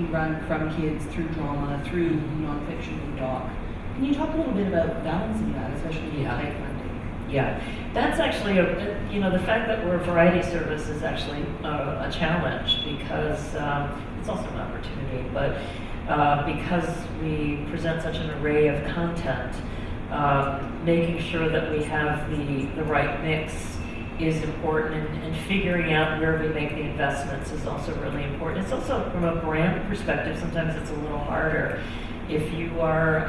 can run from kids through drama, through nonfiction and doc. Can you talk a little bit about balancing that, especially with tight funding? Yeah, that's actually, the fact that we're a variety service is actually a challenge because it's also an opportunity, but because we present such an array of content, making sure that we have the right mix is important, and figuring out where we make the investments is also really important. It's also, from a brand perspective, sometimes it's a little harder. If you are,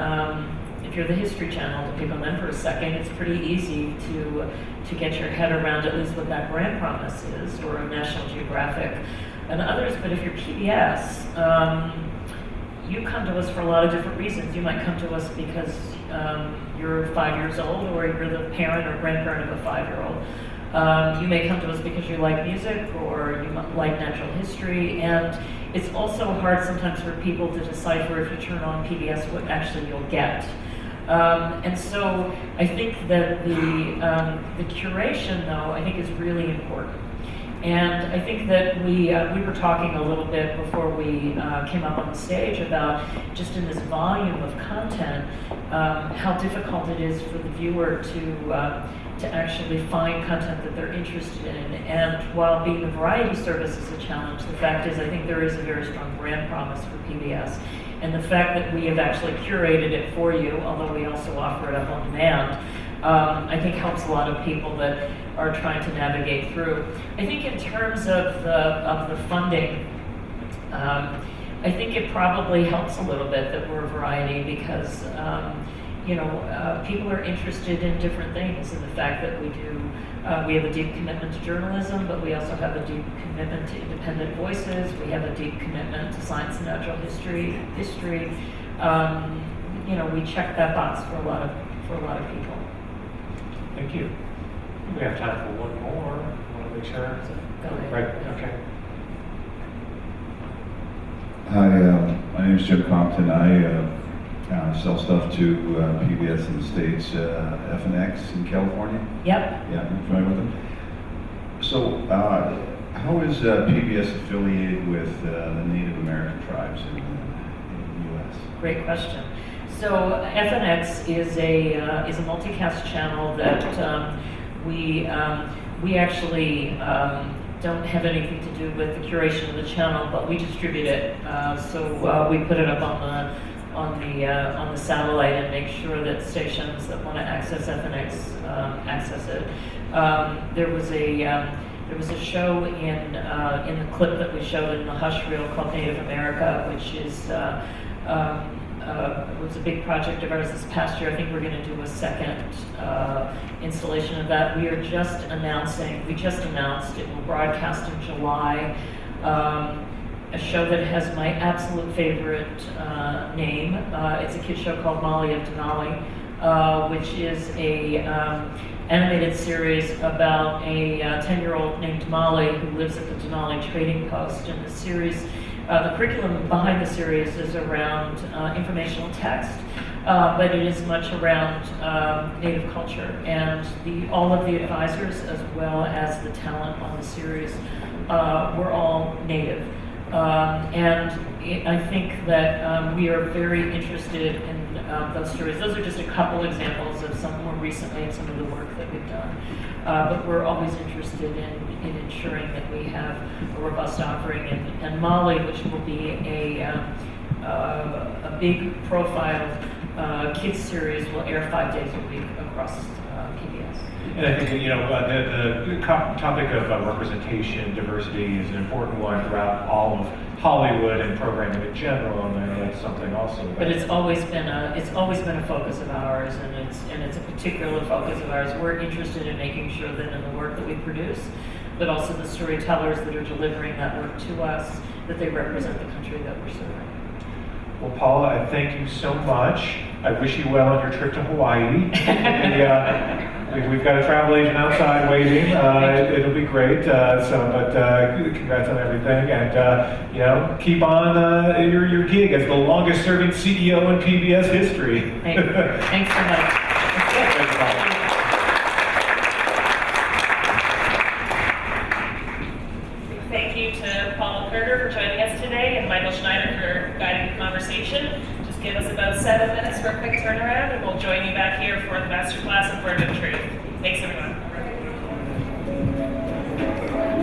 if you're the History Channel, to pick on them for a second, it's pretty easy to get your head around at least what that brand promise is, or a National Geographic and others. But if you're PBS, you come to us for a lot of different reasons. You might come to us because you're 5 years old, or you're the parent or grandparent of a 5-year-old. You may come to us because you like music, or you like natural history, and it's also hard sometimes for people to decipher, if you turn on PBS, what actually you'll get. And so I think that the curation, though, I think is really important. And I think that we were talking a little bit before we came up on the stage about, just in this volume of content, how difficult it is for the viewer to actually find content that they're interested in. And while being a variety service is a challenge, the fact is I think there is a very strong brand promise for PBS. And the fact that we have actually curated it for you, although we also offer it up on demand, I think helps a lot of people that are trying to navigate through. I think in terms of the funding, I think it probably helps a little bit that we're a variety, because people are interested in different things, and the fact that we have a deep commitment to journalism, but we also have a deep commitment to independent voices. We have a deep commitment to science and natural history. We check that box for a lot of people. Thank you. We have time for one more. I want to make sure. Go ahead. Right. Okay. Hi, my name is Jim Compton. I sell stuff to PBS in the States, FNX in California. Yep. Yeah, I'm familiar with them. So, how is PBS affiliated with the Native American tribes in the U.S.? Great question. So FNX is a multicast channel that we actually don't have anything to do with the curation of the channel, but we distribute it. So we put it up on the satellite and make sure that stations that want to access FNX access it. There was a show in the clip that we showed in the Hush Reel called Native America, which is was a big project of ours this past year. I think we're going to do a second installation of that. We just announced it will broadcast in July, a show that has my absolute favorite name. It's a kid show called Molly of Denali, which is a animated series about a 10-year-old named Molly who lives at the Denali Trading Post. And the series, the curriculum behind the series is around informational text, but it is much around Native culture. And all of the advisors, as well as the talent on the series, were all Native. And I think that we are very interested in those stories. Those are just a couple examples of some more recently and some of the work that we've done. But we're always interested in ensuring that we have a robust offering. And Molly, which will be a big profile kids series, will air 5 days a week across PBS. And I think the topic of representation, diversity is an important one throughout all of Hollywood and programming in general, and that's something also. But it's always been a focus of ours, and it's a particular focus of ours. We're interested in making sure that in the work that we produce, but also the storytellers that are delivering that work to us, that they represent the country that we're serving. Well, Paula, I thank you so much. I wish you well on your trip to Hawaii. We've got a travel agent outside waiting. It'll be great. Congrats on everything, and keep on your gig as the longest-serving CEO in PBS history. Thanks so much. Thank you to Paula Kerger for joining us today, and Michael Schneider for conversation. Just give us about 7 minutes for a quick turnaround, and we'll join you back here for the masterclass of Word of Truth. Thank